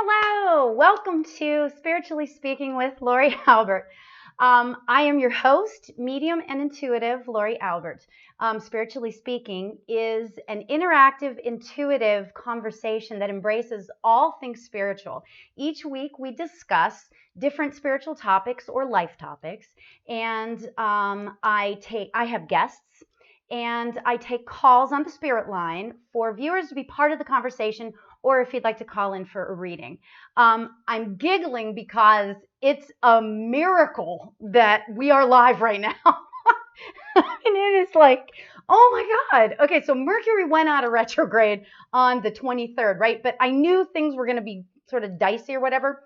Hello. Welcome to Spiritually Speaking with Lauri Albert. I am your host, medium and intuitive Lauri Albert. Spiritually Speaking is an interactive, intuitive conversation that embraces all things spiritual. Each week we discuss different spiritual topics or life topics, and I have guests. And I take calls on the spirit line for viewers to be part of the conversation, or if you'd like to call in for a reading. I'm giggling because it's a miracle that we are live right now. And it is like, oh my God. Okay, so Mercury went out of retrograde on the 23rd, right? But I knew things were going to be sort of dicey or whatever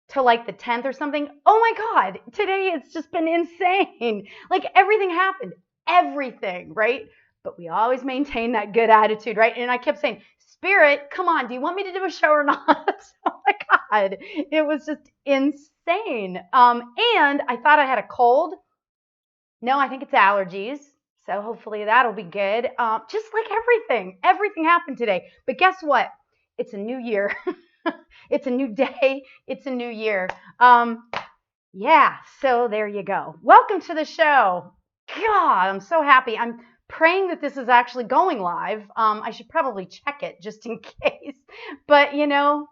till like the 10th or something. Oh my God, today it's just been insane. Like everything happened, everything, right? But we always maintain that good attitude, right? And I kept saying, Spirit, come on, do you want me to do a show or not? Oh my God, it was just insane. And I thought I had a cold. No, I think it's allergies. So hopefully that'll be good. Just like everything happened today. But guess what? It's a new year. It's a new day. It's a new year. Yeah, so there you go. Welcome to the show. God, I'm so happy. I'm praying that this is actually going live. I should probably check it just in case. But you never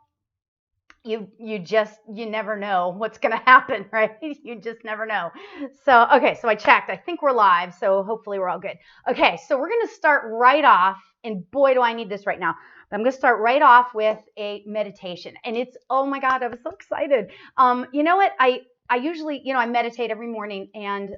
know what's going to happen, right? You just never know. So, okay, so I checked. I think we're live, so hopefully we're all good. Okay, so we're going to start right off, and boy, do I need this right now. I'm going to start right off with a meditation, and it's, oh my God, I was so excited. You know what? I usually, I meditate every morning, and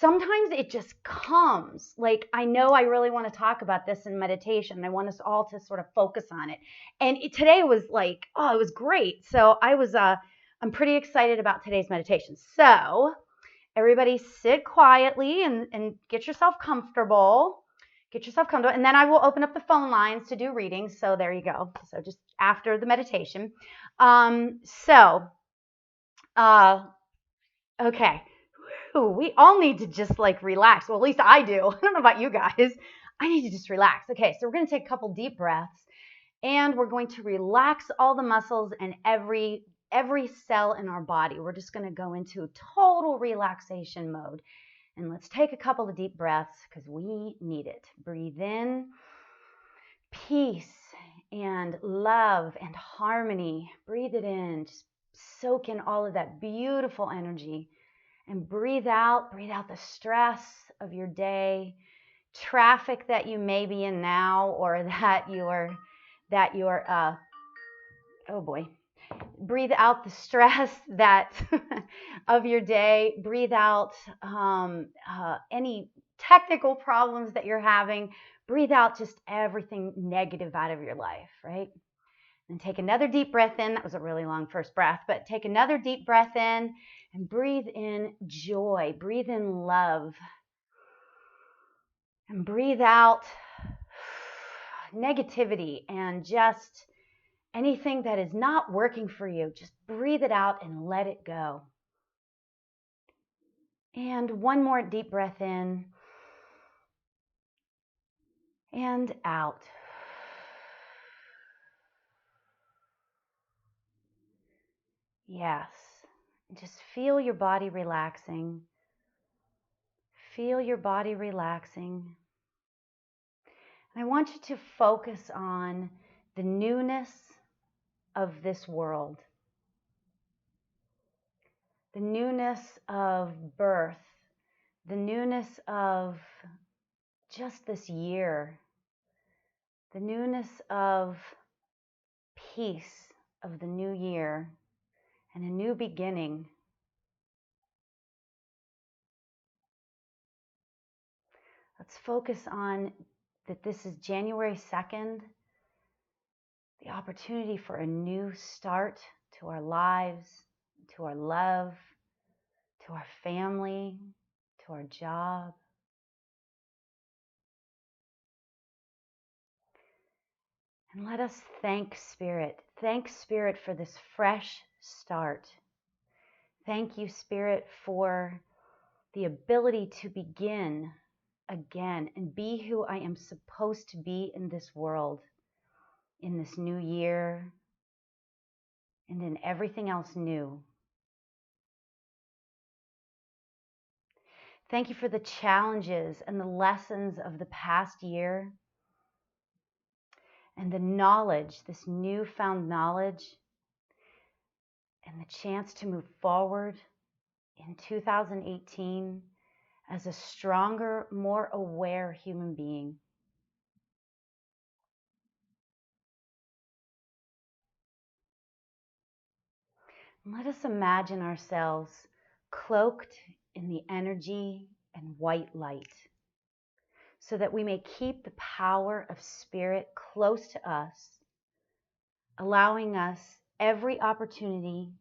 sometimes it just comes. Like, I know I really want to talk about this in meditation. I want us all to sort of focus on it. And today was like, oh, it was great. So I'm pretty excited about today's meditation. So everybody sit quietly and get yourself comfortable. And then I will open up the phone lines to do readings. So there you go. So just after the meditation. Okay. We all need to just like relax. Well, at least I do. I don't know about you guys. I need to just relax. Okay, so we're going to take a couple deep breaths, and we're going to relax all the muscles and every cell in our body. We're just going to go into total relaxation mode. And let's take a couple of deep breaths because we need it. Breathe in, peace and love and harmony. Breathe it in. Just soak in all of that beautiful energy. And breathe out the stress of your day, traffic that you may be in now, or that you're oh boy. Breathe out the stress that of your day. Breathe out any technical problems that you're having. Breathe out just everything negative out of your life, right? And take another deep breath in. That was a really long first breath, but take another deep breath in and breathe in joy. Breathe in love. And breathe out negativity and just anything that is not working for you. Just breathe it out and let it go. And one more deep breath in and out. Yes. Just feel your body relaxing. Feel your body relaxing. And I want you to focus on the newness of this world. The newness of birth. The newness of just this year. The newness of peace of the new year and a new beginning. Let's focus on that this is January 2nd, the opportunity for a new start to our lives, to our love, to our family, to our job. And let us thank Spirit. Thank Spirit for this fresh start. Thank you, Spirit, for the ability to begin again and be who I am supposed to be in this world, in this new year, and in everything else new. Thank you for the challenges and the lessons of the past year and the knowledge, this newfound knowledge, and the chance to move forward in 2018 as a stronger, more aware human being. Let us imagine ourselves cloaked in the energy and white light so that we may keep the power of spirit close to us, allowing us every opportunity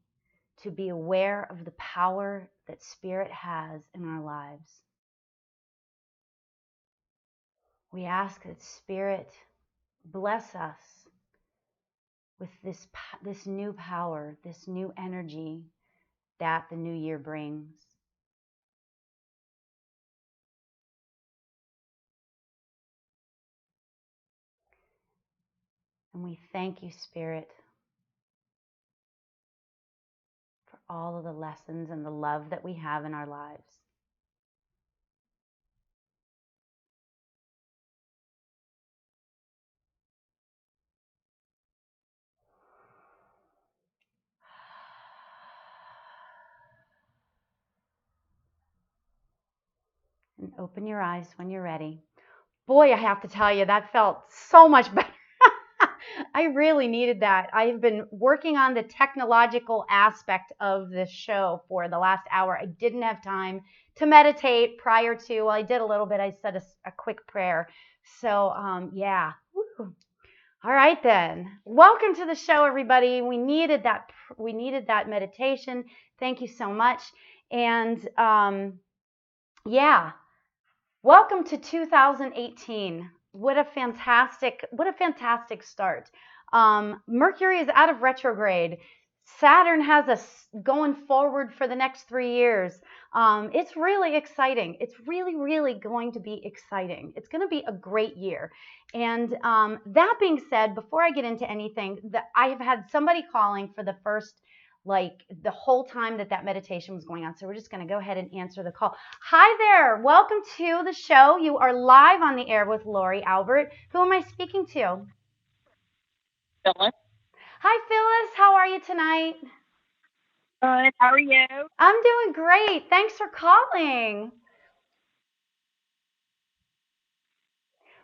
to be aware of the power that spirit has in our lives. We ask that spirit bless us with this new power, this new energy that the new year brings. And we thank you, Spirit, for all of the lessons and the love that we have in our lives. And open your eyes when you're ready. Boy, I have to tell you, that felt so much better. I really needed that. I have been working on the technological aspect of this show for the last hour. I didn't have time to meditate prior to. Well, I did a little bit. I said a quick prayer. So, yeah. Woo. All right, then. Welcome to the show, everybody. We needed that. We needed that meditation. Thank you so much. And yeah. Welcome to 2018. What a fantastic start. Mercury is out of retrograde. Saturn has us going forward for the next 3 years. It's really exciting. It's really going to be exciting. It's going to be a great year. And that being said, before I get into anything, I have had somebody calling for the first the whole time that meditation was going on. So we're just going to go ahead and answer the call. Hi there. Welcome to the show. You are live on the air with Lauri Albert. Who am I speaking to? Phyllis. Hi, Phyllis. How are you tonight? Good. How are you? I'm doing great. Thanks for calling.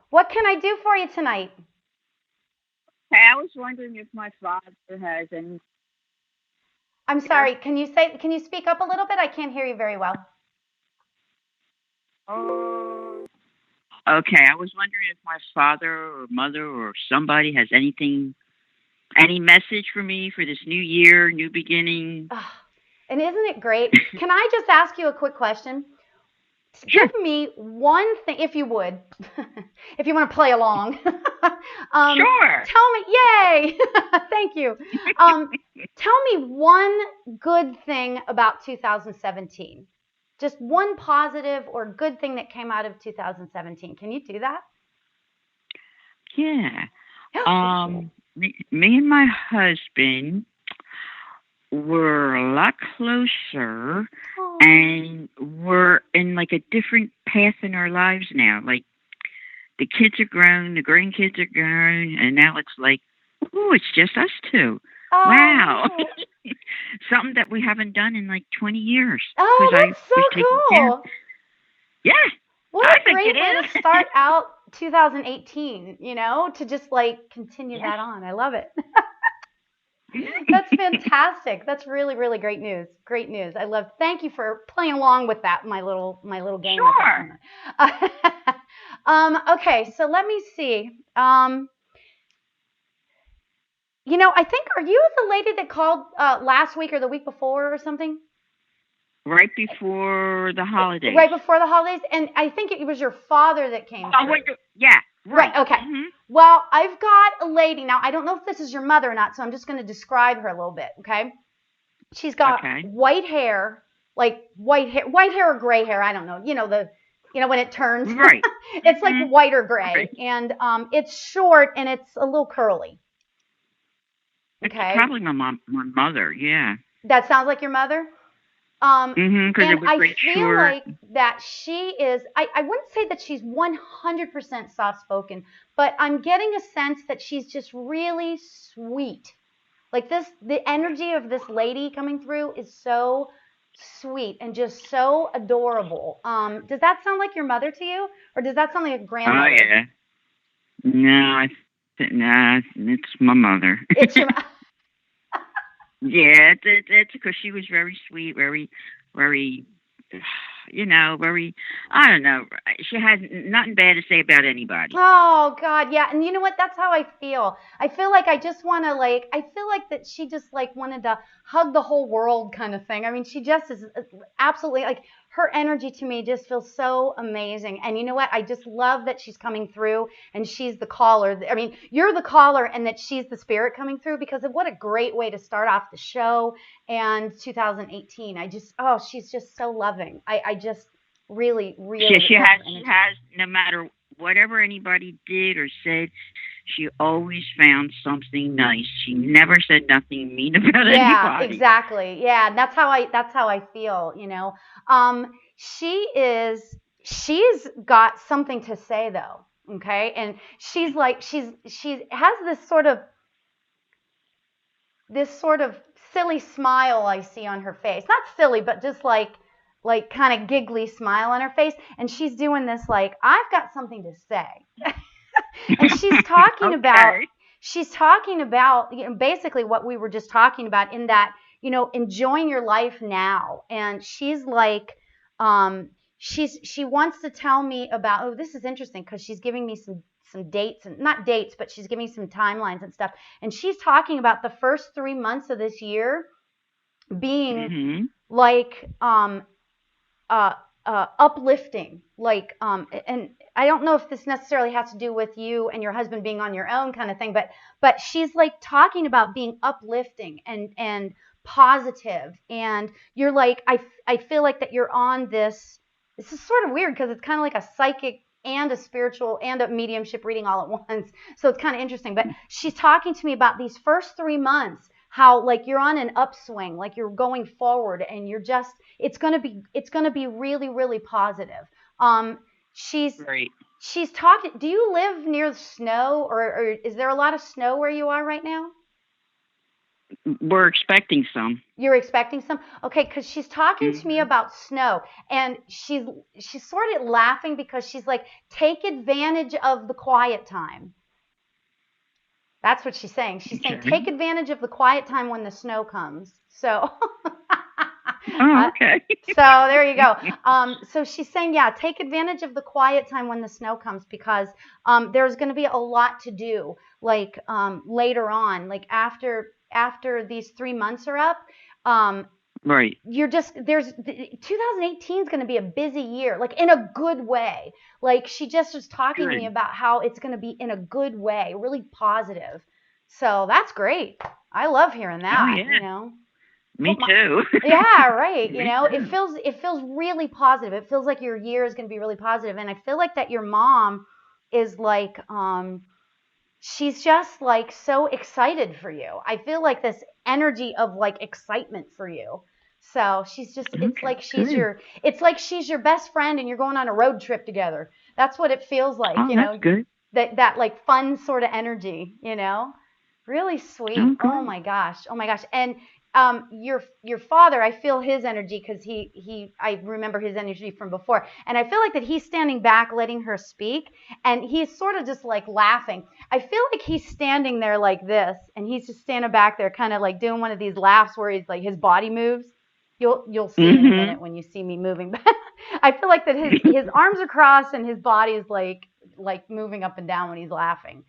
What can I do for you tonight? Hey, I was wondering if my father has any. I'm sorry. Can you speak up a little bit? I can't hear you very well. Oh. Okay, I was wondering if my father or mother or somebody has any message for me for this new year, new beginning. Oh, and isn't it great? Can I just ask you a quick question? Sure. Give me one thing, if you would, if you want to play along. Sure. Tell me, yay! Thank you. Tell me one good thing about 2017. Just one positive or good thing that came out of 2017. Can you do that? Yeah. Me and my husband were a lot closer, and we're in like a different path in our lives now. Like the kids are grown, the grandkids are grown, and now it's like, oh, it's just us two. Wow. Something that we haven't done in like 20 years. Oh, Because I that's was so taking care. cool. Yeah. What I a think great it way is. to start out 2018, to just continue Yeah. that on. I love it. That's fantastic. That's really great news. Great news. I love. Thank you for playing along with that. My little game. Sure. Okay, so let me see. I think, are you the lady that called last week or the week before or something? Right before the holidays. Right before the holidays, and I think it was your father that came through. Yeah. Right. Okay. Mm-hmm. Well, I've got a lady now. I don't know if this is your mother or not, so I'm just going to describe her a little bit. Okay. She's got white hair, white hair or gray hair. I don't know. When it turns, Right. It's like white or gray, and it's short and it's a little curly. It's Okay. probably my mother. Yeah. That sounds like your mother. Um, Because and it was I like feel short. like that she is, I wouldn't say that she's 100% soft spoken, but I'm getting a sense that she's just really sweet. Like the energy of this lady coming through is so sweet and just so adorable. Does that sound like your mother to you, or does that sound like a Oh grandmother? yeah. No, nah, it's my mother. It's your, Yeah, it's because she was very sweet, very, very. I don't know. She had nothing bad to say about anybody. oh God, yeah. And you know what? That's how I feel. I feel like I just want to like. I feel like that she just like wanted to hug the whole world, kind of thing. I mean, she just is absolutely like her energy to me just feels so amazing. And you know what? I just love that she's coming through and she's the caller. I mean, you're the caller and that she's the spirit coming through, because of what a great way to start off the show and 2018. I just, oh, she's just so loving. I just really, really She love has her she energy. has no matter whatever anybody did or said, she always found something nice. She never said nothing mean about Yeah, anybody. exactly. Yeah, and that's how I feel, you know. She's got something to say though, okay? And she's like she has this sort of silly smile I see on her face. Not silly, but just like kind of giggly smile on her face, and she's doing this like I've got something to say. And Okay. she's talking about, basically what we were just talking about, in that, enjoying your life now. And she's like, she wants to tell me about, oh, this is interesting, because she's giving me some dates, and not dates, but she's giving me some timelines and stuff. And she's talking about the first 3 months of this year being Mhm. like uh, uplifting, like, and I don't know if this necessarily has to do with you and your husband being on your own, kind of thing, but she's like talking about being uplifting and positive, and you're like, I feel like that you're on this. This is sort of weird, because it's kind of like a psychic and a spiritual and a mediumship reading all at once. So it's kind of interesting. But she's talking to me about these first 3 months, how like you're on an upswing, like you're going forward, and you're just, it's gonna be really, really positive. Um, she's Great. she's talking. Do you live near snow, or is there a lot of snow where you are right now? We're expecting some. You're expecting some? Okay, because she's talking to me Mhm. about snow, and she's sort of laughing, because she's like, take advantage of the quiet time. That's what she's saying. She's saying, Okay. take advantage of the quiet time when the snow comes. So, Oh, uh, okay. so there you go. So she's saying, yeah, take advantage of the quiet time when the snow comes, because there's going to be a lot to do, like later on, like after these 3 months are up. Um, Right. you're just there's 2018 is going to be a busy year, like in a good way. Like she just was talking to me Good. about how it's going to be in a good way, really positive. So that's great. I love hearing Oh that, yeah. put Me my too. yeah, right. Me It too. feels really positive. It feels like your year is going to be really positive, and I feel like that your mom is like, she's just like so excited for you. I feel like this energy of like excitement for you. So she's just, Okay. Good. it's like she's your best friend and you're going on a road trip together. That's what it feels like, Oh, that's good. that like fun sort of energy. Really Oh, sweet. Oh great. my gosh. Oh my gosh. And your father, I feel his energy, because I remember his energy from before. And I feel like that he's standing back letting her speak, and he's sort of just like laughing. I feel like he's standing there like this, and he's just standing back there, kind of like doing one of these laughs where he's like his body moves. You'll see in a Mhm. minute when you see me moving. I feel like that his arms are crossed and his body is like moving up and down when he's laughing.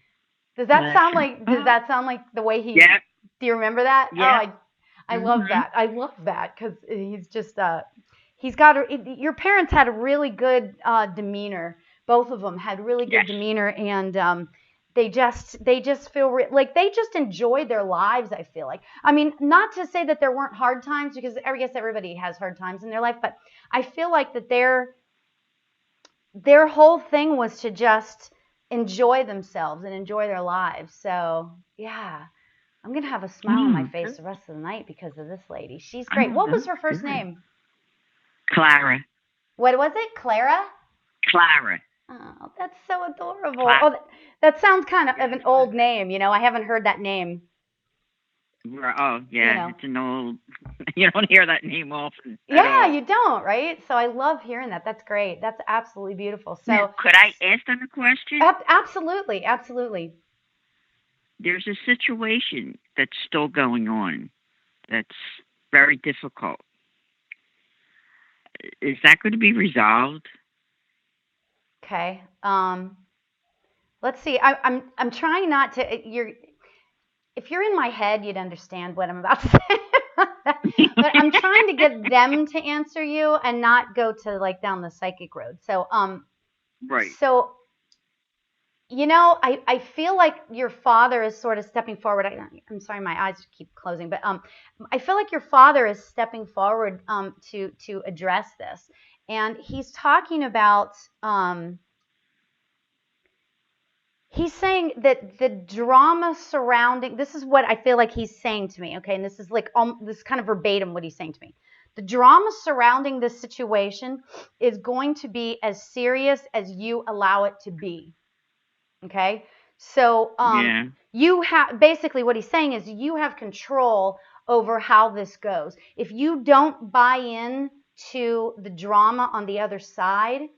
Laughing. Does Oh, that sound like the way he? yeah. Do you remember that? Oh, Yeah. I love Mhm. that. I love that, because he's just he's got your parents had a really good demeanor. Both of them had really good Yes. demeanor, and they just feel like they just enjoyed their lives. I feel like, I mean, not to say that there weren't hard times, because I guess everybody has hard times in their life, but I feel like that their whole thing was to just enjoy themselves and enjoy their lives. So yeah, I'm going to have a smile on my face the rest of the night because of this lady. She's great. Oh, What was her that's first good. name? Clara. What was it? Clara? Clara. Oh, that's so adorable. Clara. Oh, that sounds kind of Yeah, an old name. I haven't heard that name. oh, yeah, it's an old. You don't hear that name often at Yeah, all. you don't, right? So I love hearing that. That's great. That's absolutely beautiful. Now, So, could I ask them a question? absolutely, absolutely. There's a situation that's still going on that's very difficult. Is that going to be resolved? Okay. Let's see. I'm trying not to. If you're in my head, you'd understand what I'm about to say. But I'm trying to get them to answer you and not go to like down the psychic road. So Right. so I feel like your father is sort of stepping forward. I'm sorry, my eyes keep closing, but I feel like your father is stepping forward to address this, and he's talking about he's saying that the drama surrounding this is what I feel like he's saying to me. Okay, and this is like this is kind of verbatim what he's saying to me. The drama surrounding this situation is going to be as serious as you allow it to be. Okay. So Yeah. you have basically what he's saying is you have control over how this goes. If you don't buy in to the drama on the other side,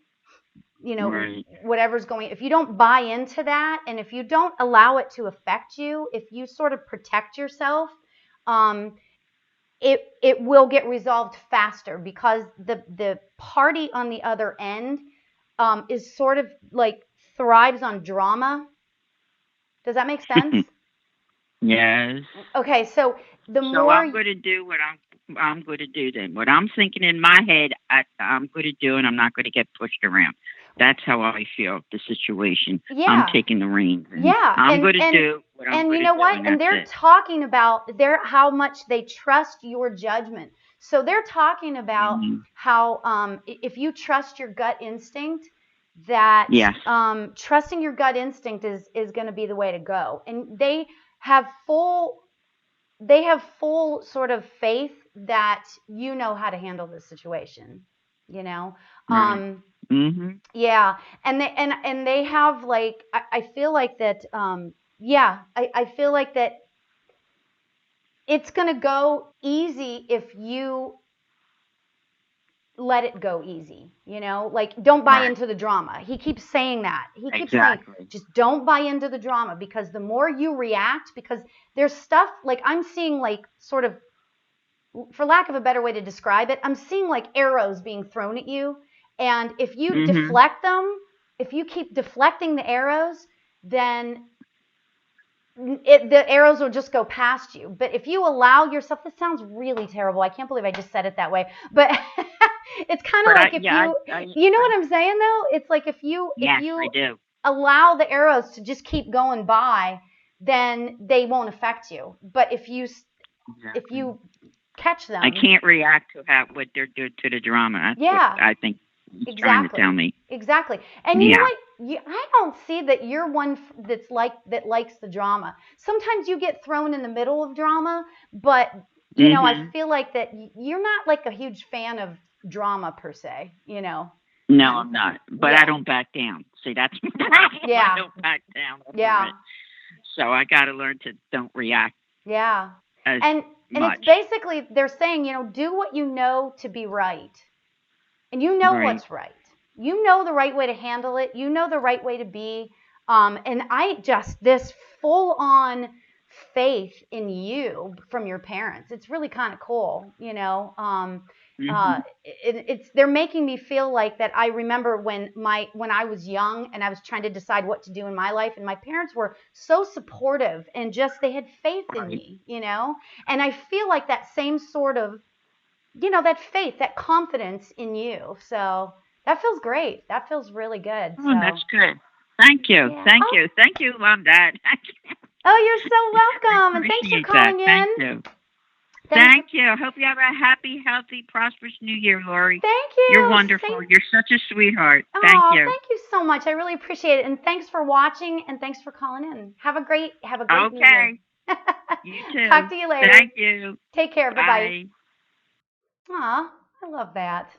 Right. whatever's going, if you don't buy into that and if you don't allow it to affect you, if you sort of protect yourself, it will get resolved faster because the party on the other end is sort of like thrives on drama. Does that make sense? Yes. Okay, so the So more I'm going to do what I'm going to do then. What I'm thinking in my head, I'm going to do, and I'm not going to get pushed around. That's how I feel the situation. I'm taking the reins. And I'm going to do what I'm going to do. What? And they're talking about how much they trust your judgment. So they're talking about how if you trust your gut instinct, that trusting your gut instinct is going to be the way to go. And have full they have full sort of faith that you know how to handle this situation, Right. yeah, and they have like I feel like that I feel like that it's gonna go easy if you let it go easy, like don't buy into the drama. He keeps saying that. He keeps saying just don't buy into the drama because the more you react, because there's stuff like I'm seeing like sort of, for lack of a better way to describe it, I'm seeing like arrows being thrown at you. And if you deflect them, if you keep deflecting the arrows, then the arrows will just go past you. But if you allow yourself, this sounds really terrible. I can't believe I just said it that way. But it's kind of like you know what I'm saying though? It's like if you allow the arrows to just keep going by, then they won't affect you. But if you catch them, I can't react to what they're doing to the drama. That's what I think he's trying to tell me. Exactly. And you know what? I don't see that you're one that likes the drama. Sometimes you get thrown in the middle of drama, but I feel like that you're not like a huge fan of drama per se. No, I'm not. But I don't back down. See, that's my problem. I don't back down. So I got to learn to don't react. Yeah. And it's basically they're saying, do what you know to be right. And you know what's right. You know the right way to handle it. You know the right way to be. And this full on faith in you from your parents. It's really kind of cool, they're making me feel like that. I remember when I was young and I was trying to decide what to do in my life, and my parents were so supportive and just they had faith in me, and I feel like that same sort of that faith, that confidence in you. So that feels great. That feels really good. Oh, that's good. Thank you. Yeah. Thank you. Thank you, Mom, Dad. Oh, you're so welcome. And thanks for calling in. Thank you. Thank you. I hope you have a happy, healthy, prosperous New Year, Lauri. Thank you. You're wonderful. You're such a sweetheart. Thank you. Thank you so much. I really appreciate it. And thanks for watching and thanks for calling in. Have a great New Year. You Talk too. to you later. Thank you. Take care. Bye-bye. Bye. Aw, I love that.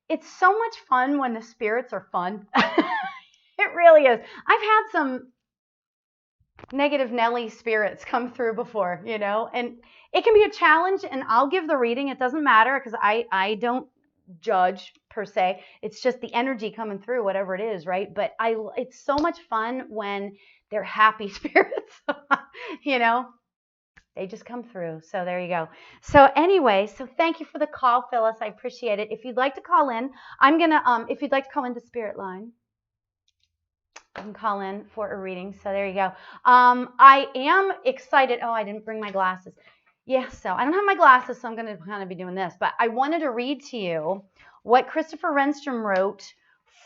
It's so much fun when the spirits are fun. It really is. I've had some negative Nelly spirits come through before, and it can be a challenge, and I'll give the reading. It doesn't matter because I don't judge per se. It's just the energy coming through, whatever it is, right? But it's so much fun when they're happy spirits, They just come through. So there you go. So anyway, so thank you for the call, Phyllis. I appreciate it. If you'd like to call in, if you'd like to call in the spirit line, you can call in for a reading. So there you go. I am excited. Oh, I didn't bring my glasses. Yeah, so I don't have my glasses, so I'm going to kind of be doing this. But I wanted to read to you what Christopher Renstrom wrote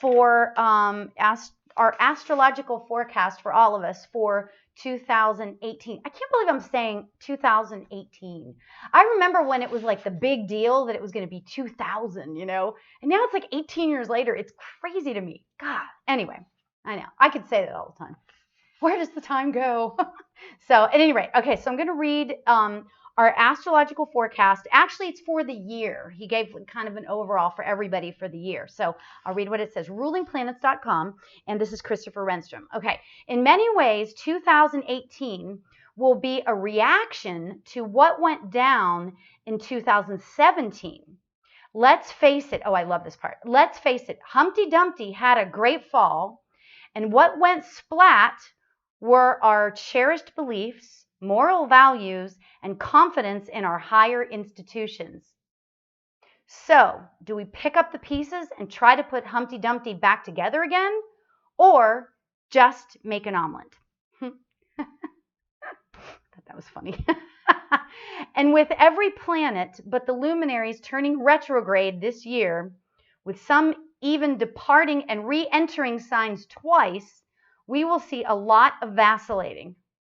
for our astrological forecast for all of us for 2018. I can't believe I'm saying 2018. I remember when it was like the big deal that it was going to be 2000, and now it's like 18 years later. It's crazy to me. God. Anyway, I know. I could say that all the time. Where does the time go? So at any rate, okay, so I'm going to read our astrological forecast. Actually, it's for the year. He gave kind of an overall for everybody for the year. So I'll read what it says. Rulingplanets.com, and this is Christopher Renstrom. Okay, in many ways, 2018 will be a reaction to what went down in 2017. Let's face it. Oh, I love this part. Let's face it. Humpty Dumpty had a great fall, and what went splat were our cherished beliefs, moral values, and confidence in our higher institutions. So, do we pick up the pieces and try to put Humpty Dumpty back together again, or just make an omelet? I thought that was funny. And with every planet but the luminaries turning retrograde this year, with some even departing and re-entering signs twice, we will see a lot of vacillating.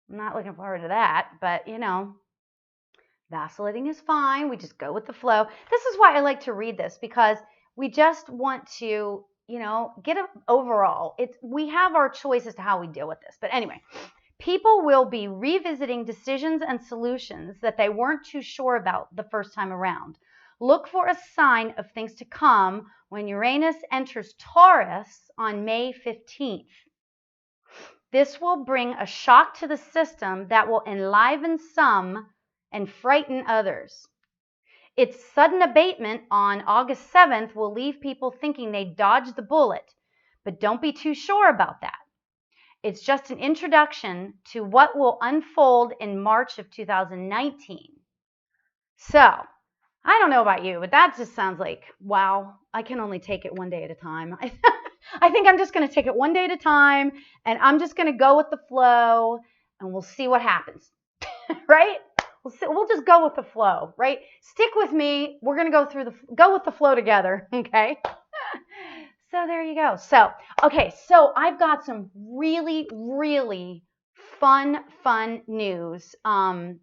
I'm not looking forward to that, but vacillating is fine. We just go with the flow. This is why I like to read this, because we just want to, get an overall. We have our choice as to how we deal with this. But anyway, people will be revisiting decisions and solutions that they weren't too sure about the first time around. Look for a sign of things to come when Uranus enters Taurus on May 15th. This will bring a shock to the system that will enliven some and frighten others. Its sudden abatement on August 7th will leave people thinking they dodged the bullet, but don't be too sure about that. It's just an introduction to what will unfold in March of 2019. So, I don't know about you, but that just sounds like, wow, I can only take it one day at a time. I think I'm just going to take it one day at a time, and I'm just going to go with the flow, and we'll see what happens, right? We'll just go with the flow, right? Stick with me. We're going to go with the flow together, okay? So there you go. So, okay, so I've got some really, really fun news,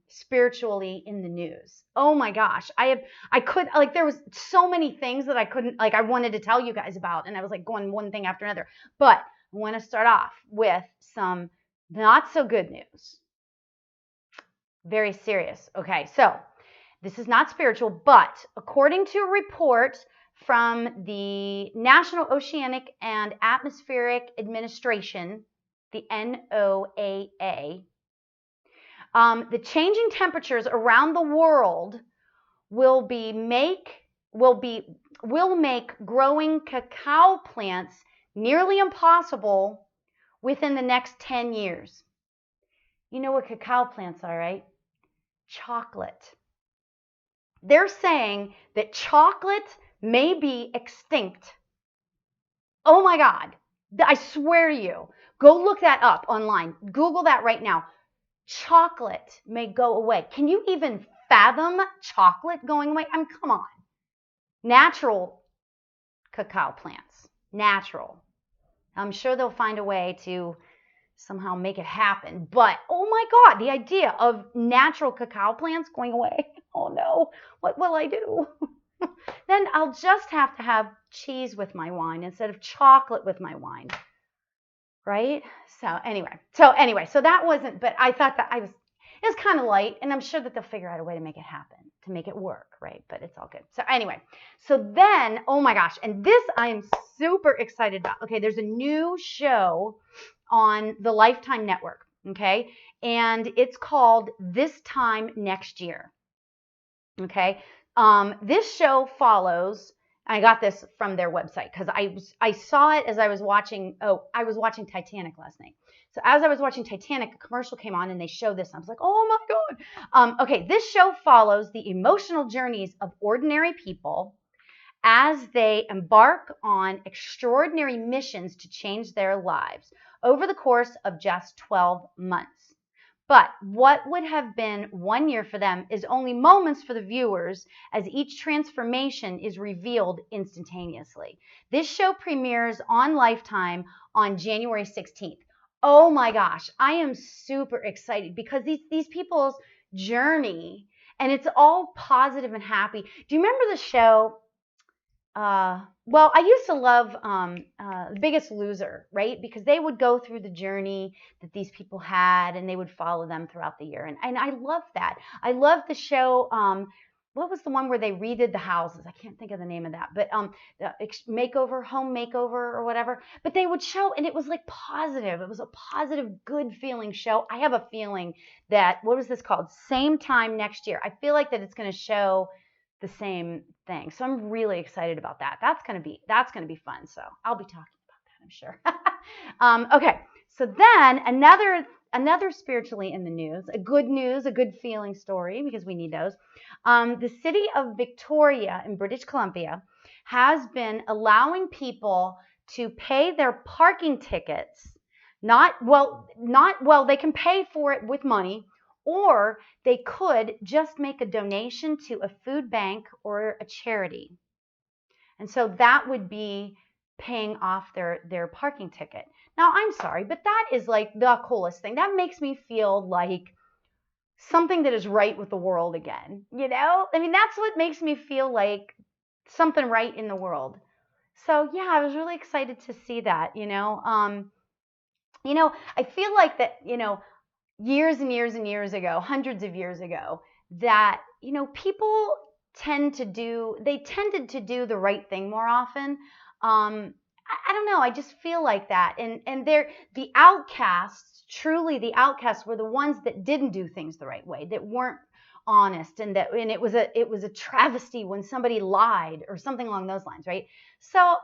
spiritually in the news. Oh my gosh. There was so many things that I wanted to tell you guys about, and I was like going one thing after another. But I want to start off with some not so good news. Very serious. Okay, so this is not spiritual, but according to a report from the National Oceanic and Atmospheric Administration, the NOAA, the changing temperatures around the world will make growing cacao plants nearly impossible within the next 10 years. You know what cacao plants are, right? Chocolate. They're saying that chocolate may be extinct. Oh my God. I swear to you. Go look that up online. Google that right now. Chocolate may go away. Can you even fathom chocolate going away? I mean, come on. Natural cacao plants. Natural. I'm sure they'll find a way to somehow make it happen. But, oh my God, the idea of natural cacao plants going away. Oh no, what will I do? Then I'll just have to have cheese with my wine instead of chocolate with my wine. right? So that wasn't, but I thought that it was kind of light, and I'm sure that they'll figure out a way to make it happen, to make it work, right? But it's all good. So anyway, so then, oh my gosh, and this I am super excited about. Okay, there's a new show on the Lifetime Network, okay? And it's called This Time Next Year. Okay. This show follows, I got this from their website because I saw it as I was watching. I was watching Titanic last night. So as I was watching Titanic, a commercial came on and they showed this. I was like, oh my God. Okay, this show follows the emotional journeys of ordinary people as they embark on extraordinary missions to change their lives over the course of just 12 months. But what would have been 1 year for them is only moments for the viewers as each transformation is revealed instantaneously. This show premieres on Lifetime on January 16th. Oh my gosh, I am super excited because these people's journey, and it's all positive and happy. Do you remember the show? Well, I used to love Biggest Loser, right? Because they would go through the journey that these people had, and they would follow them throughout the year, and I love that. I love the show. What was the one where they redid the houses? I can't think of the name of that, but the makeover, home makeover, or whatever. But they would show, and it was like positive. It was a positive, good feeling show. I have a feeling that what was this called? Same Time Next Year. I feel like that it's going to show the same thing. So I'm really excited about that. That's gonna be fun. So I'll be talking about that, I'm sure. Okay, so then another spiritually in the news, a good feeling story, because we need those. The city of Victoria in British Columbia has been allowing people to pay their parking tickets. Not well, they can pay for it with money, or they could just make a donation to a food bank or a charity. And so that would be paying off their parking ticket. Now, I'm sorry, but that is like the coolest thing. That makes me feel like something that is right with the world again. You know? I mean, that's what makes me feel like something right in the world. So yeah, I was really excited to see that, I feel like that, years and years and years ago, hundreds of years ago, that people tended to do the right thing more often. I don't know. I just feel like that, and they're the outcasts. Truly, the outcasts were the ones that didn't do things the right way, that weren't honest, and it was a travesty when somebody lied or something along those lines, right? So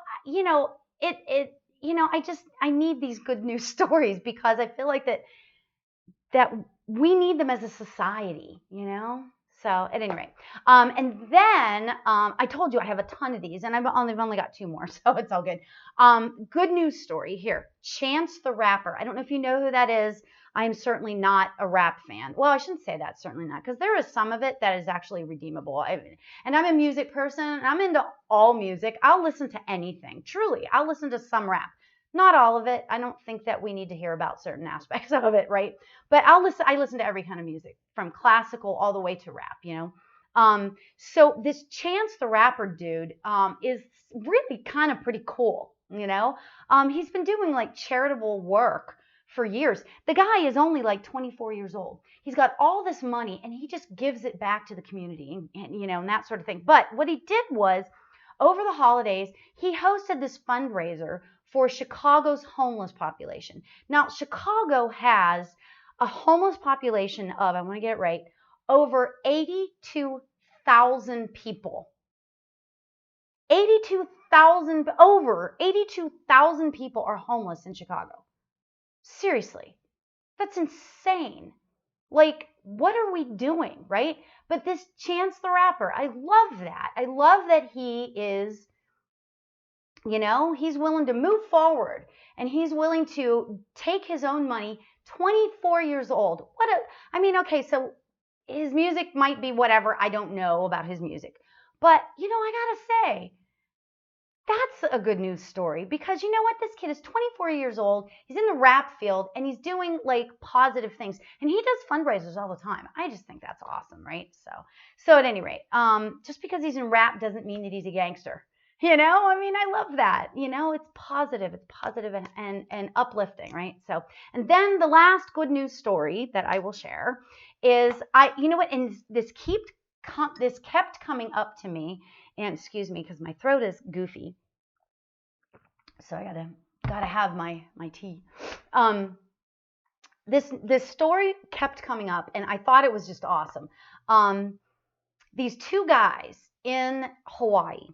I need these good news stories because I feel like that we need them as a society, So at any rate, and then I told you I have a ton of these, and I've only got 2 more, so it's all good. Good news story here. Chance the Rapper. I don't know if you know who that is. I am certainly not a rap fan. Well, I shouldn't say that, certainly not, because there is some of it that is actually redeemable. And I'm a music person, and I'm into all music. I'll listen to anything. Truly, I'll listen to some rap. Not all of it. I don't think that we need to hear about certain aspects of it, right? But I listen to every kind of music, from classical all the way to rap, So this Chance the Rapper dude is really kind of pretty cool, He's been doing like charitable work for years. The guy is only like 24 years old. He's got all this money, and he just gives it back to the community, and that sort of thing. But what he did was, over the holidays, he hosted this fundraiser for Chicago's homeless population. Now, Chicago has a homeless population of, I want to get it right, over 82,000 people. Over 82,000 people are homeless in Chicago. Seriously, that's insane. Like, what are we doing, right? But this Chance the Rapper, I love that. I love that he is, he's willing to move forward, and he's willing to take his own money. 24 years old. Okay, so his music might be whatever. I don't know about his music. But, I gotta say, that's a good news story, because you know what? This kid is 24 years old. He's in the rap field, and he's doing like positive things, and he does fundraisers all the time. I just think that's awesome, right? So at any rate, just because he's in rap doesn't mean that he's a gangster. I mean, I love that. It's positive. It's positive and uplifting, right? So, and then the last good news story that I will share is you know what, and this kept coming up to me, and excuse me because my throat is goofy, so I gotta have my tea. Um, this story kept coming up, and I thought it was just awesome. These two guys in Hawaii,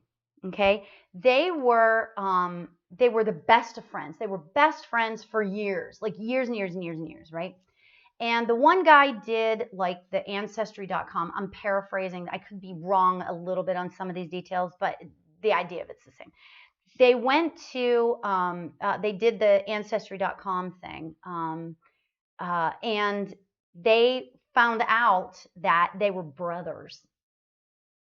okay, they were the best of friends. They were best friends for years, like years and years and years and years, right? And the one guy did like the ancestry.com. I'm paraphrasing. I could be wrong a little bit on some of these details, but the idea of it's the same. They went to they did the ancestry.com thing, and they found out that they were brothers.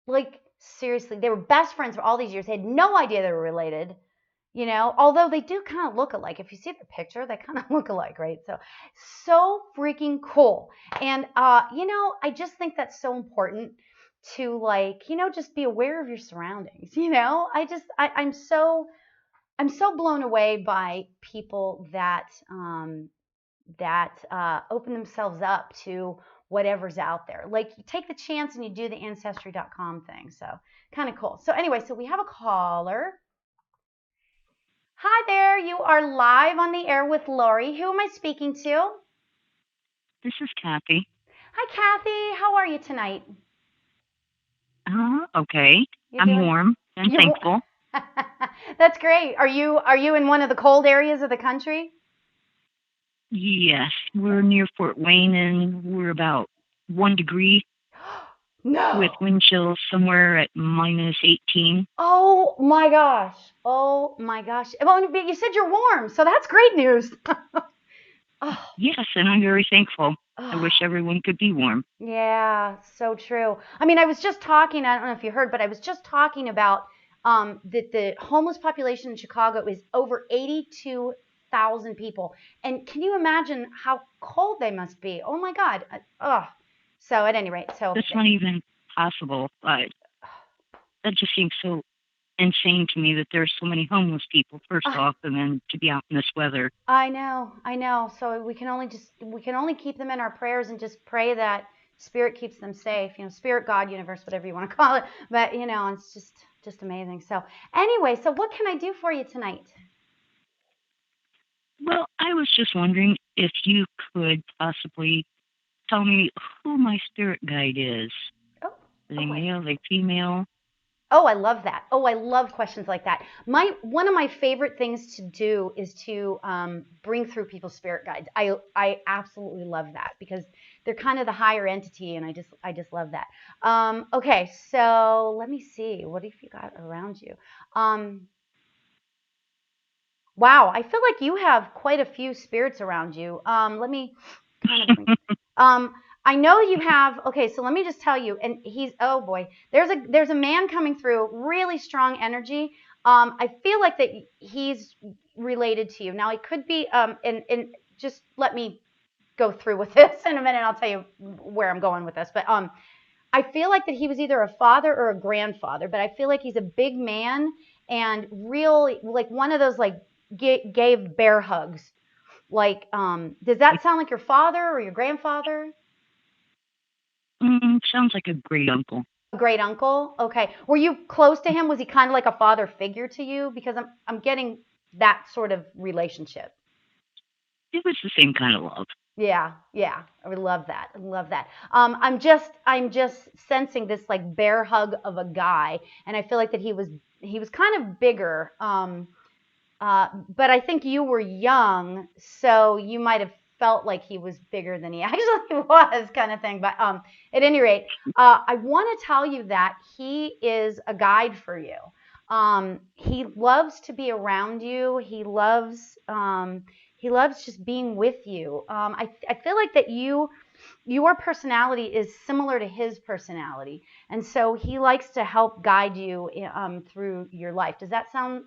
Like, seriously, they were best friends for all these years. They had no idea they were related, although they do kind of look alike. If you see the picture, they kind of look alike, right? So freaking cool. And, I just think that's so important to, like, just be aware of your surroundings. I'm so blown away by people that open themselves up to whatever's out there. Like, you take the chance and you do the ancestry.com thing. So kind of cool. So anyway, so we have a caller. Hi there. You are live on the air with Lauri. Who am I speaking to? This is Kathy. Hi, Kathy. How are you tonight? Okay. I'm warm and thankful. That's great. Are you in one of the cold areas of the country? Yes, we're near Fort Wayne, and we're about 1 degree. No. With wind chills somewhere at -18. Oh my gosh. Oh my gosh. Well, you said you're warm, so that's great news. Oh. Yes, and I'm very thankful. I wish everyone could be warm. Yeah, so true. I mean, I was just talking, I don't know if you heard, but I was just talking about that the homeless population in Chicago is over 82,000 people. And can you imagine how cold they must be? Oh my God. So at any rate, that's not even possible. That just seems so insane to me that there's so many homeless people, first off, and then to be out in this weather. I know. So we can only keep them in our prayers and just pray that spirit keeps them safe, spirit, God, universe, whatever you want to call it. But it's just amazing. So anyway, so what can I do for you tonight? Well, I was just wondering if you could possibly tell me who my spirit guide is. Are they male? Are they female? Oh, I love that. Oh, I love questions like that. One of my favorite things to do is to bring through people's spirit guides. I absolutely love that because they're kind of the higher entity, and I just love that. Okay, so let me see. What have you got around you? Wow, I feel like you have quite a few spirits around you. Let me kind of bring, I know you have. Okay, so let me just tell you, and oh boy, there's a man coming through, really strong energy. I feel like that he's related to you. Now it could be, and just let me go through with this in a minute. I'll tell you where I'm going with this. But I feel like that he was either a father or a grandfather, but I feel like he's a big man and really like one of those like gave bear hugs. Like, does that sound like your father or your grandfather? Sounds like a great uncle. A great uncle? Okay. Were you close to him? Was he kind of like a father figure to you? Because I'm getting that sort of relationship. It was the same kind of love. Yeah. I would love that. I love that. I'm just sensing this like bear hug of a guy, and I feel like that he was kind of bigger. But I think you were young, so you might have felt like he was bigger than he actually was, kind of thing. But at any rate, I want to tell you that he is a guide for you. He loves to be around you. He loves just being with you. I feel like that your personality is similar to his personality, and so he likes to help guide you through your life. Does that sound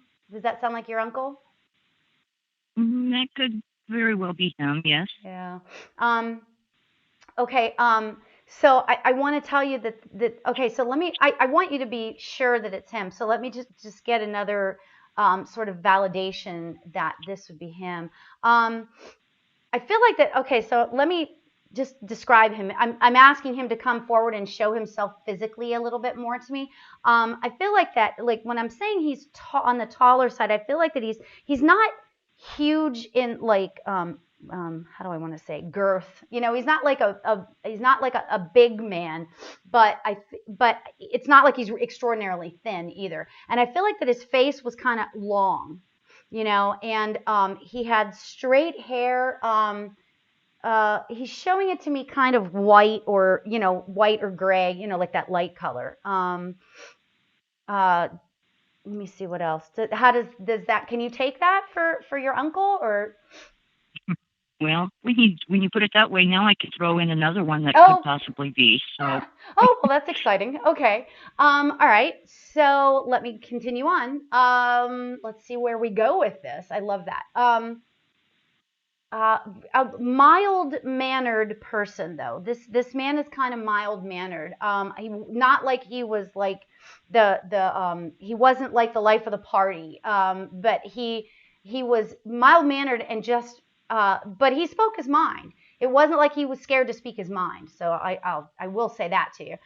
like your uncle? That could very well be him, yes. Yeah. Okay. So I want to tell you that okay, so I want you to be sure that it's him. So let me just get another sort of validation that this would be him. Um, I feel like that. Okay, so let me just describe him. I'm asking him to come forward and show himself physically a little bit more to me. I feel like that, like when I'm saying he's on the taller side, I feel like that he's not huge in like how do I want to say girth? You know, he's not like he's not like a big man, but but it's not like he's extraordinarily thin either. And I feel like that his face was kind of long, you know, and he had straight hair. He's showing it to me kind of white or, you know, white or gray, you know, like that light color. Uh, Let me see what else. How does that? Can you take that for your uncle or? Well, when you put it that way, now I could throw in another one that could Oh, possibly be. So, oh, well, that's exciting. Okay. All right. So let me continue on. Let's see where we go with this. I love that. Uh, a mild mannered person though. This man is kind of mild mannered. He not like he was like the he wasn't like the life of the party. But he was mild mannered and just but he spoke his mind. It wasn't like he was scared to speak his mind. So I will say that to you.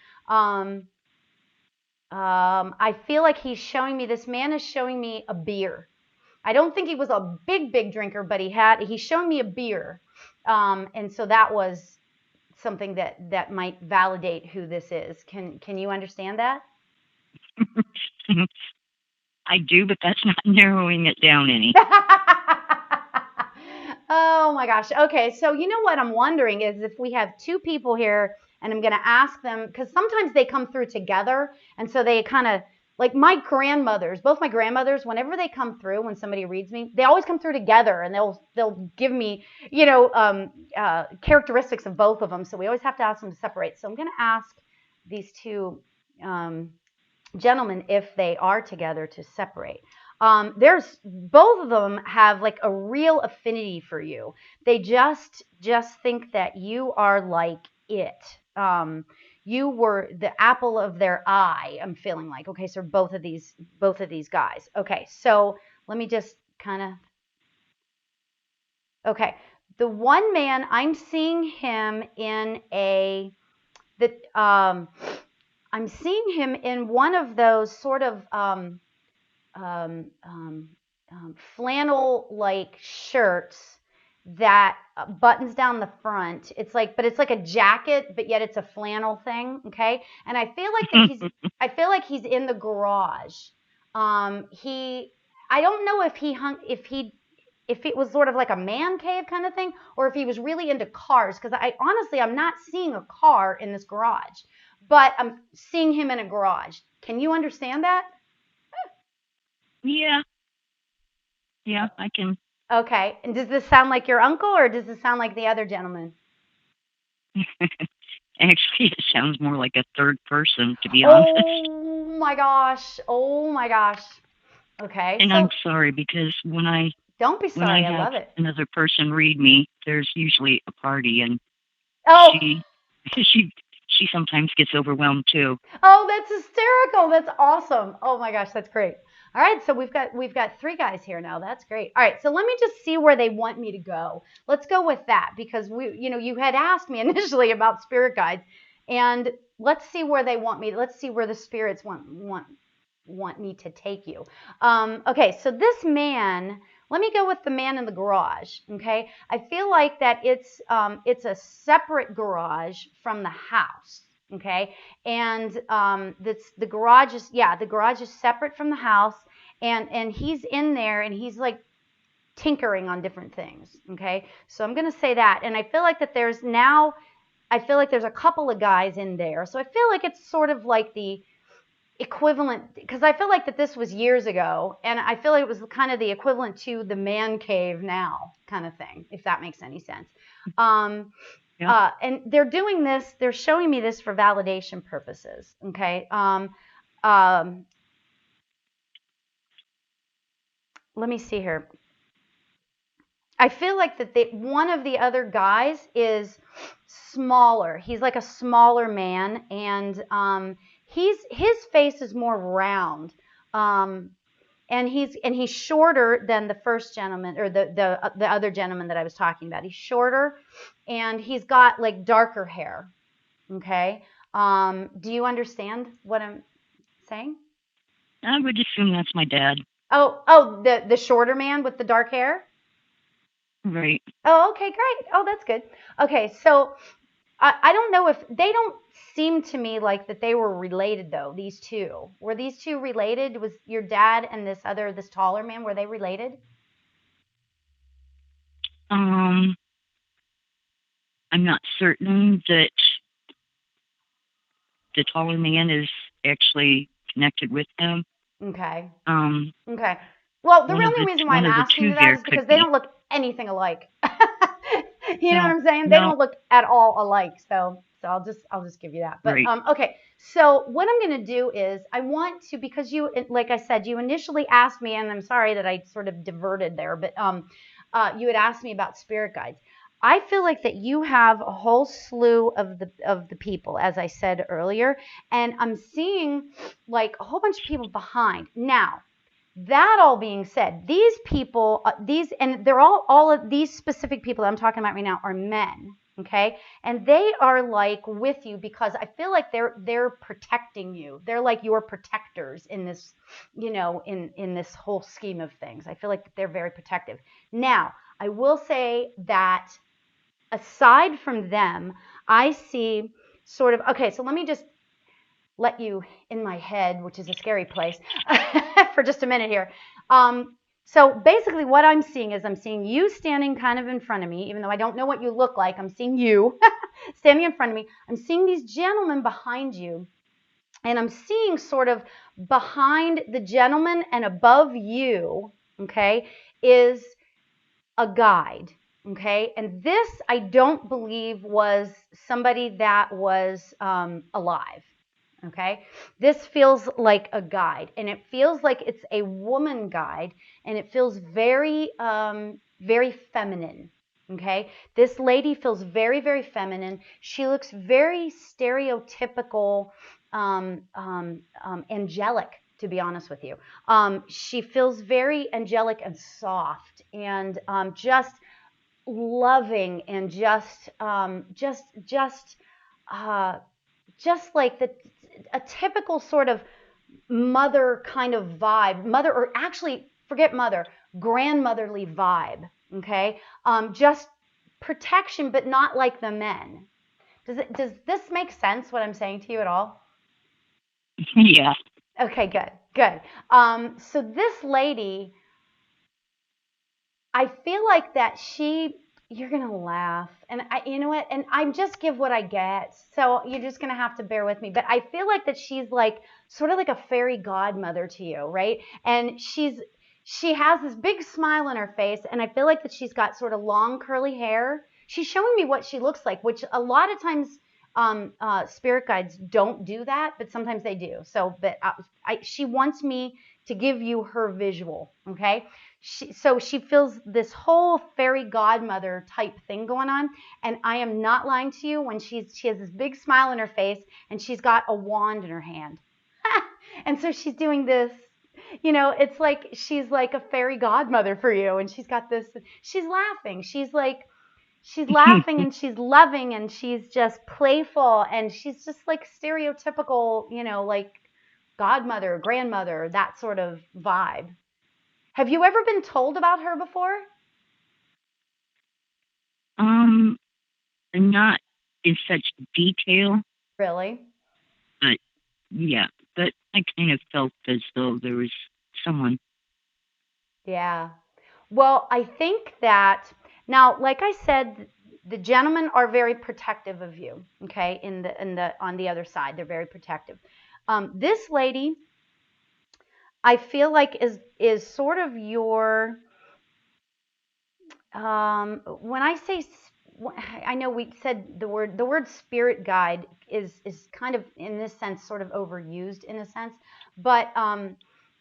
I feel like this man is showing me a beer. I don't think he was a big drinker, but he's shown me a beer. And so that was something that might validate who this is. Can you understand that? I do, but that's not narrowing it down any. Oh my gosh. Okay. So, you know what I'm wondering is if we have two people here and I'm going to ask them, because sometimes they come through together. And so they kind of, like my grandmothers, both my grandmothers, whenever they come through, when somebody reads me, they always come through together and they'll give me, you know, characteristics of both of them. So we always have to ask them to separate. So I'm going to ask these two um, gentlemen if they are together to separate. There's both of them have like a real affinity for you. They just think that you are like it. You were the apple of their eye. I'm feeling like okay. So both of these guys. Okay, so let me just kind of okay. The one man I'm seeing him in a that I'm seeing him in one of those sort of um, um, flannel like shirts that buttons down the front. It's like, but it's like a jacket, but yet it's a flannel thing. Okay, and I feel like that I feel like he's in the garage. He, I don't know if if it was sort of like a man cave kind of thing, or if he was really into cars. Because I honestly, I'm not seeing a car in this garage, but I'm seeing him in a garage. Can you understand that? Yeah, yeah, I can. Okay. And does this sound like your uncle or does this sound like the other gentleman? Actually, it sounds more like a third person, to be honest. Oh my gosh. Oh my gosh. Okay. And I'm So sorry because don't be when I sorry. I have love it. another person read me, there's usually a party, and Oh, she she sometimes gets overwhelmed too. oh, that's hysterical. That's awesome. Oh my gosh, that's great. All right, so we've got three guys here now. That's great. All right, so let me just see where they want me to go. Let's go with that because you had asked me initially about spirit guides, and let's see where they want me. Let's see where the spirits want me to take you. Okay, so this man. Let me go with the man in the garage. Okay, I feel like that it's a separate garage from the house. Okay, and that's the garage is separate from the house, and he's in there and he's like tinkering on different things. Okay, so I'm gonna say that, and I feel like that I feel like there's a couple of guys in there, so I feel like it's sort of like the equivalent because I feel like that this was years ago, and I feel like it was kind of the equivalent to the man cave now kind of thing, if that makes any sense. Um, Yeah. and they're doing this, they're showing me this for validation purposes. Okay. Um, Let me see here. I feel like that one of the other guys is smaller. He's like a smaller man, and his face is more round. Um, and he's shorter than the first gentleman, or the other gentleman that I was talking about. He's shorter, and he's got like darker hair. Okay. Do you understand what I'm saying? I would assume that's my dad. Oh, the shorter man with the dark hair. Right. Oh, okay, great. Oh, that's good. Okay, so I don't know if they don't seem to me like that they were related though. These two, were these two related? Was your dad and this taller man, were they related? Um, I'm not certain that the taller man is actually connected with him. Okay. Um, Okay. Well, the only reason why one I'm of the asking two you that there is could because they be. don't look anything alike. You know what No, I'm saying? They no, don't look at all alike. So I'll just give you that. But right. okay. So what I'm going to do is I want to, because you, like I said, you initially asked me, and I'm sorry that I sort of diverted there, but you had asked me about spirit guides. I feel like that you have a whole slew of the people, as I said earlier, and I'm seeing like a whole bunch of people behind. Now, that all being said, these people, and they're all of these specific people that I'm talking about right now are men, okay? And they are like with you because I feel like they're protecting you. They're like your protectors in this, in this whole scheme of things. I feel like they're very protective. Now, I will say that aside from them, I see sort of, okay, so let me just let you in my head, which is a scary place, for just a minute here. So basically, what I'm seeing is I'm seeing you standing kind of in front of me, even though I don't know what you look like. I'm seeing you standing in front of me. I'm seeing these gentlemen behind you, and I'm seeing sort of behind the gentleman and above you, okay, is a guide. Okay, and this I don't believe was somebody that was alive. Okay, this feels like a guide, and it feels like it's a woman guide, and it feels very feminine. Okay, this lady feels very feminine. She looks very stereotypical, angelic, to be honest with you. She feels very angelic and soft, and just loving, and uh, just like a typical sort of mother kind of vibe, mother, or actually forget mother, grandmotherly vibe. Okay, just protection, but not like the men. Does this make sense? What I'm saying to you at all? Yeah. Okay, good. So this lady, I feel like that you're gonna laugh, and you know what? And I just give what I get, so you're just gonna have to bear with me. But I feel like that she's like sort of like a fairy godmother to you, right? And she has this big smile on her face, and I feel like that she's got sort of long curly hair. She's showing me what she looks like, which a lot of times spirit guides don't do that, but sometimes they do. So, but she wants me to give you her visual, okay? So she feels this whole fairy godmother type thing going on, and I am not lying to you when she has this big smile on her face, and she's got a wand in her hand. And so she's doing this, it's like she's like a fairy godmother for you, and she's got this, she's laughing, she's laughing, and she's loving, and she's just playful, and she's just like stereotypical, like godmother, grandmother, that sort of vibe. Have you ever been told about her before? um, not in such detail, Really? but yeah. But I kind of felt as though there was someone. Yeah. Well, I think that now, like I said, the gentlemen are very protective of you. Okay, in the on the other side, they're very protective. This lady, I feel like is sort of your when I say I know we said the word spirit guide is kind of in this sense sort of overused in a sense, but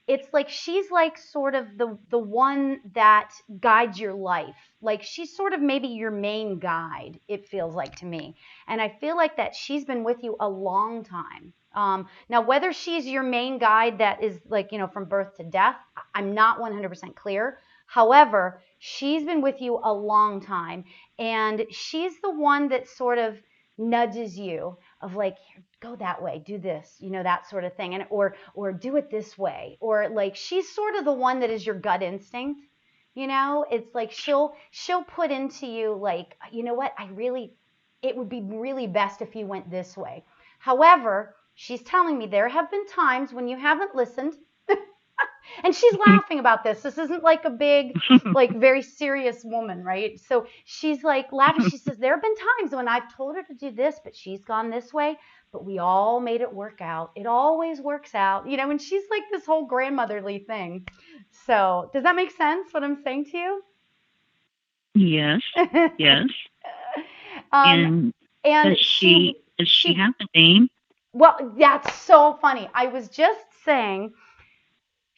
it's like she's like sort of the one that guides your life. Like she's sort of maybe your main guide, it feels like to me. And I feel like that she's been with you a long time. Now, whether she's your main guide that is like, from birth to death, I'm not 100% clear. However, she's been with you a long time, and she's the one that sort of nudges you of like, go that way, do this, that sort of thing, and or do it this way, or like she's sort of the one that is your gut instinct. It's like she'll put into you like, what, it would be really best if you went this way. However, she's telling me there have been times when you haven't listened. And she's laughing about this. This isn't like a big, like very serious woman, right? So she's like laughing. She says, there have been times when I've told her to do this, but she's gone this way, but we all made it work out. It always works out, and she's like this whole grandmotherly thing. So does that make sense what I'm saying to you? Yes, yes. um, And and does she have a name? well, that's so funny. I was just saying,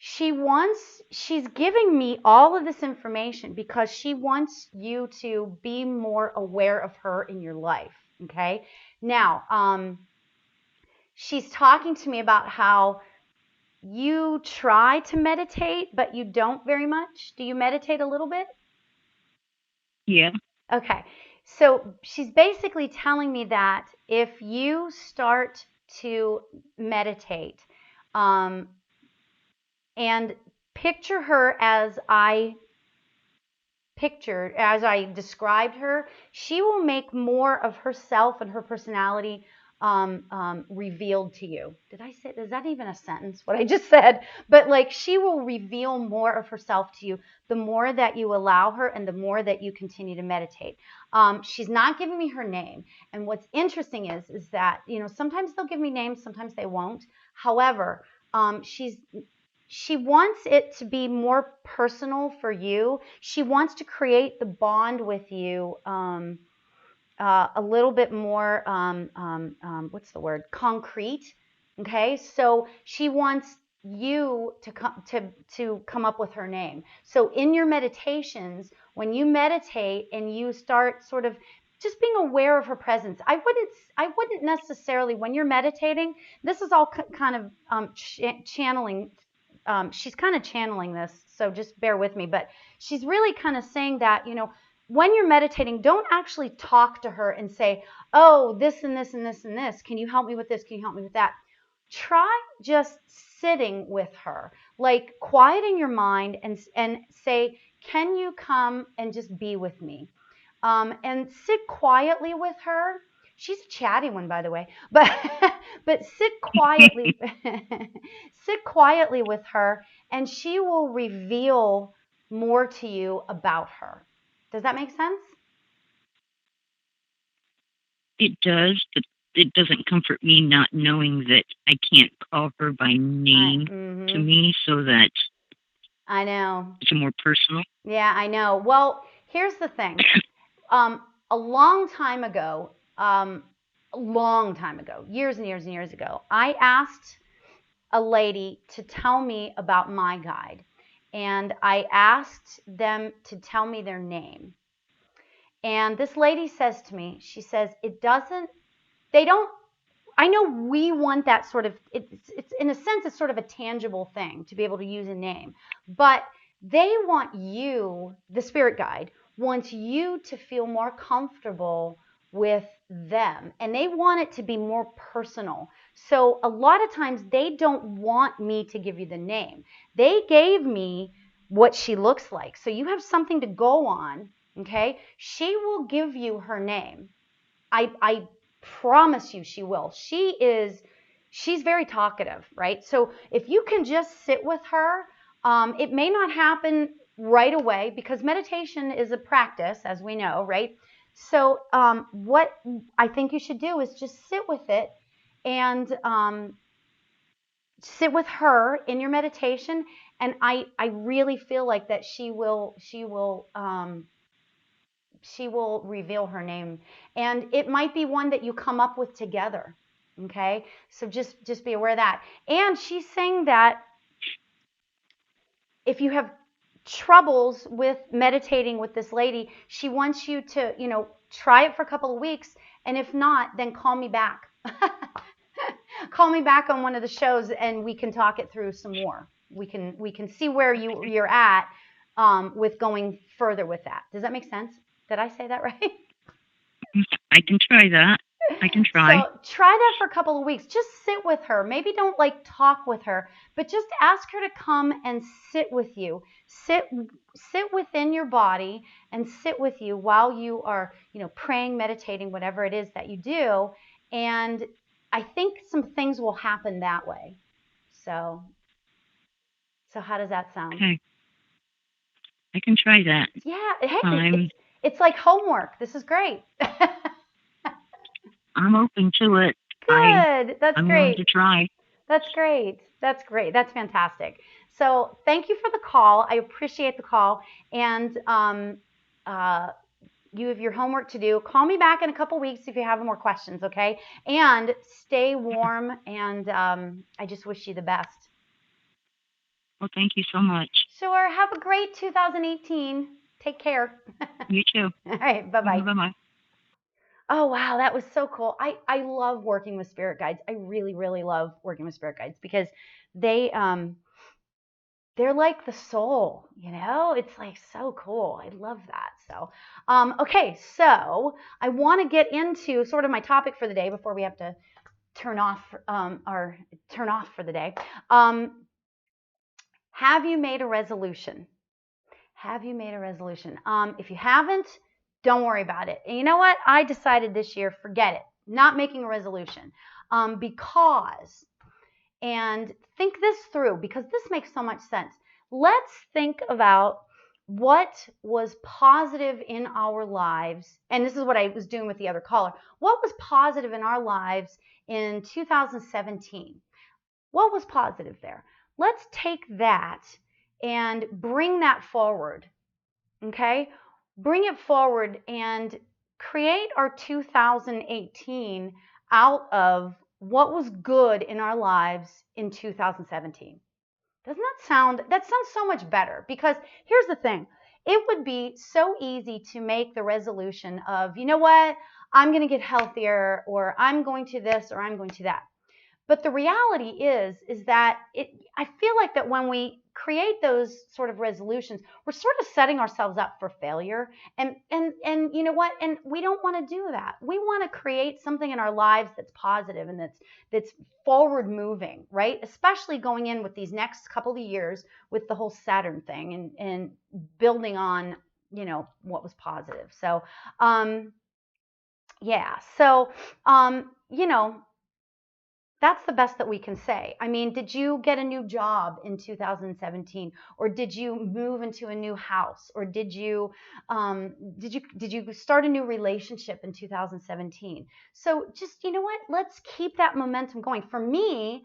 she's giving me all of this information because she wants you to be more aware of her in your life. Okay. Now, she's talking to me about how you try to meditate, but you don't very much. Do you meditate a little bit? Yeah. Okay. So she's basically telling me that if you start to meditate, um, and picture her as I described her, she will make more of herself and her personality revealed to you. Did I say, is that even a sentence, what I just said? But like she will reveal more of herself to you the more that you allow her and the more that you continue to meditate. She's not giving me her name. And what's interesting is that, sometimes they'll give me names, sometimes they won't. However, she wants it to be more personal for you. She wants to create the bond with you a little bit more, what's the word? Concrete. Okay, so she wants you to come up with her name. So in your meditations, when you meditate and you start sort of just being aware of her presence, I wouldn't necessarily, when you're meditating, this is all kind of channeling. She's kind of channeling this, so just bear with me. But she's really kind of saying that, when you're meditating, don't actually talk to her and say, oh, this and this and this and this. Can you help me with this? Can you help me with that? Try just sitting with her, like quieting your mind and say, can you come and just be with me? And sit quietly with her. She's a chatty one, by the way, but but sit quietly, sit quietly with her, and she will reveal more to you about her. Does that make sense? It does, but it doesn't comfort me not knowing that I can't call her by name to Mm-hmm. me, so that I know. it's more personal. Yeah, I know. Well, here's the thing. A long time ago, years and years and years ago, I asked a lady to tell me about my guide, and I asked them to tell me their name. And this lady says to me, she says, it doesn't, they don't, I know we want that sort of, it's in a sense, it's sort of a tangible thing to be able to use a name, but they want you, the spirit guide, wants you to feel more comfortable with them, and they want it to be more personal. So a lot of times they don't want me to give you the name. They gave me what she looks like. So you have something to go on, okay? She will give you her name. I promise you she will. She's very talkative, right? So if you can just sit with her, it may not happen right away because meditation is a practice, as we know, right? So what I think you should do is just sit with it and sit with her in your meditation. And I really feel like that she will reveal her name, and it might be one that you come up with together. Okay, so just be aware of that. And she's saying that if you have troubles with meditating with this lady, she wants you to, try it for a couple of weeks. And if not, then call me back. Call me back on one of the shows and we can talk it through some more. We can see where you're at with going further with that. Does that make sense? Did I say that right? I can try that. I can try. So try that for a couple of weeks. Just sit with her. Maybe don't like talk with her, but just ask her to come and sit with you. Sit within your body and sit with you while you are, praying, meditating, whatever it is that you do. And I think some things will happen that way. So how does that sound? Okay. I can try that. Yeah. Hey, it's like homework. This is great. I'm open to it. Good. That's I'm great. willing to try. That's great. That's great. That's fantastic. So thank you for the call. I appreciate the call. And you have your homework to do. Call me back in a couple weeks if you have more questions, okay? And stay warm. And I just wish you the best. Well, thank you so much. Sure. Have a great 2018. Take care. You too. All right. Bye-bye. Bye-bye. Oh, wow. That was so cool. I love working with spirit guides. I really, really love working with spirit guides because they're like the soul, it's like so cool. I love that. So, okay. So I want to get into sort of my topic for the day before we have to turn off for the day. Have you made a resolution? Have you made a resolution? If you haven't, don't worry about it. And you know what? I decided this year, forget it. Not making a resolution. Because, and think this through because this makes so much sense. Let's think about what was positive in our lives. And this is what I was doing with the other caller. What was positive in our lives in 2017? What was positive there? Let's take that and bring that forward. Okay? Bring it forward and create our 2018 out of what was good in our lives in 2017. Doesn't that sounds so much better? Because here's the thing. It would be so easy to make the resolution of, you know what, I'm going to get healthier, or I'm going to this, or I'm going to that. But the reality is that I feel like that when we create those sort of resolutions, we're sort of setting ourselves up for failure. And you know what? And we don't want to do that. We want to create something in our lives that's positive and that's forward moving, right? Especially going in with these next couple of years with the whole Saturn thing and building on, what was positive. So, yeah. So, that's the best that we can say. I mean, did you get a new job in 2017, or did you move into a new house, or did you start a new relationship in 2017? So just, you know what? Let's keep that momentum going. For me,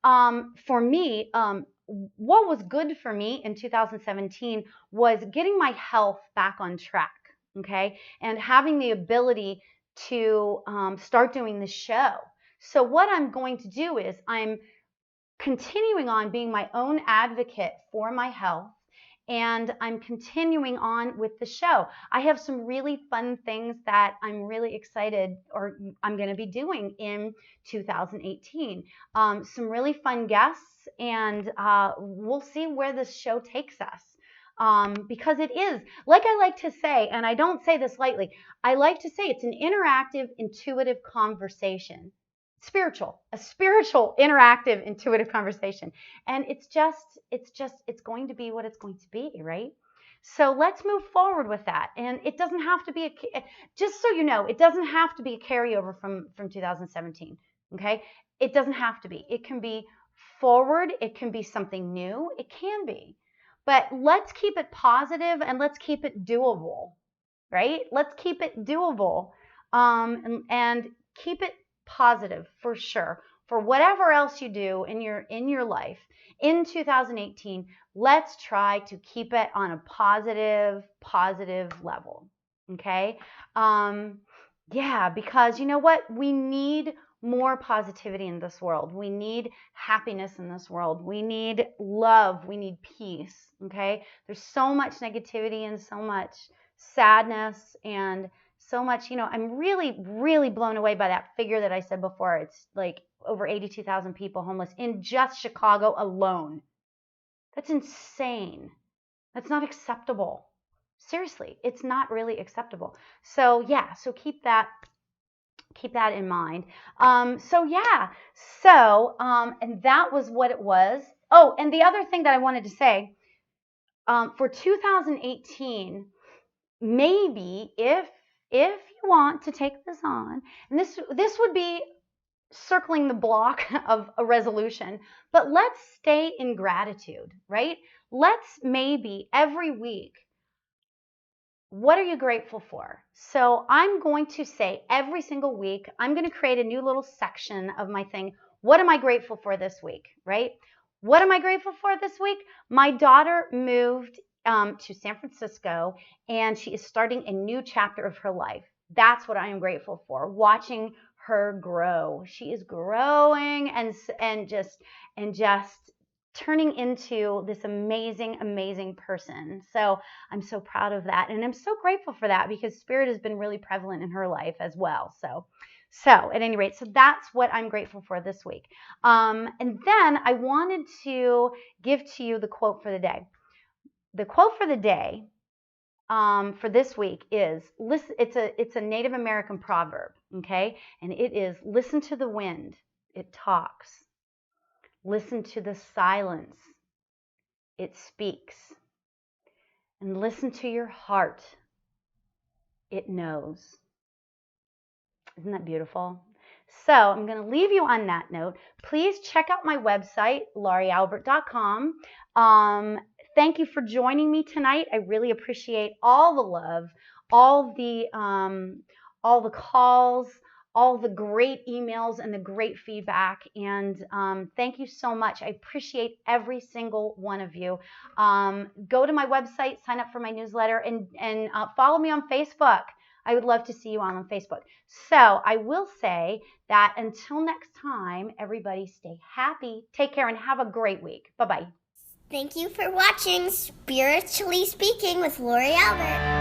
what was good for me in 2017 was getting my health back on track. Okay, and having the ability to start doing the show. So what I'm going to do is I'm continuing on being my own advocate for my health, and I'm continuing on with the show. I have some really fun things that I'm really excited, or I'm going to be doing in 2018. Some really fun guests, and we'll see where this show takes us. Because it is, like I like to say, and I don't say this lightly, I like to say it's an interactive, intuitive conversation. A spiritual, interactive, intuitive conversation. And it's going to be what it's going to be, right? So let's move forward with that. And it doesn't have to be just so you know, it doesn't have to be a carryover from 2017. Okay. It doesn't have to be. It can be forward. It can be something new. It can be. But let's keep it positive and let's keep it doable, right? Let's keep it doable, and keep it positive for sure. For whatever else you do in your life in 2018, let's try to keep it on a positive level. Okay. Yeah, because you know what? We need more positivity in this world. We need happiness in this world. We need love. We need peace. Okay? There's so much negativity and so much sadness and so much, I'm really, really blown away by that figure that I said before. It's like over 82,000 people homeless in just Chicago alone. That's insane. That's not acceptable. Seriously, it's not really acceptable. So yeah, so keep that in mind. And that was what it was. Oh, and the other thing that I wanted to say, for 2018, maybe if you want to take this on, and this would be circling the block of a resolution, but let's stay in gratitude, right? Let's maybe every week, what are you grateful for? So I'm going to say every single week, I'm going to create a new little section of my thing. What am I grateful for this week, right? What am I grateful for this week? My daughter moved to San Francisco, and she is starting a new chapter of her life. That's what I am grateful for, watching her grow. She is growing and just turning into this amazing, amazing person. So I'm so proud of that. And I'm so grateful for that because spirit has been really prevalent in her life as well. So at any rate, so that's what I'm grateful for this week. And then I wanted to give to you the quote for the day. The quote for the day for this week is, listen, it's a Native American proverb, okay? And it is, listen to the wind, it talks. Listen to the silence, it speaks. And listen to your heart, it knows. Isn't that beautiful? So I'm going to leave you on that note. Please check out my website, laurialbert.com. Thank you for joining me tonight. I really appreciate all the love, all the calls, all the great emails and the great feedback. And thank you so much. I appreciate every single one of you. Go to my website, sign up for my newsletter, and follow me on Facebook. I would love to see you on Facebook. So I will say that until next time, everybody stay happy, take care, and have a great week. Bye-bye. Thank you for watching Spiritually Speaking with Lauri Albert.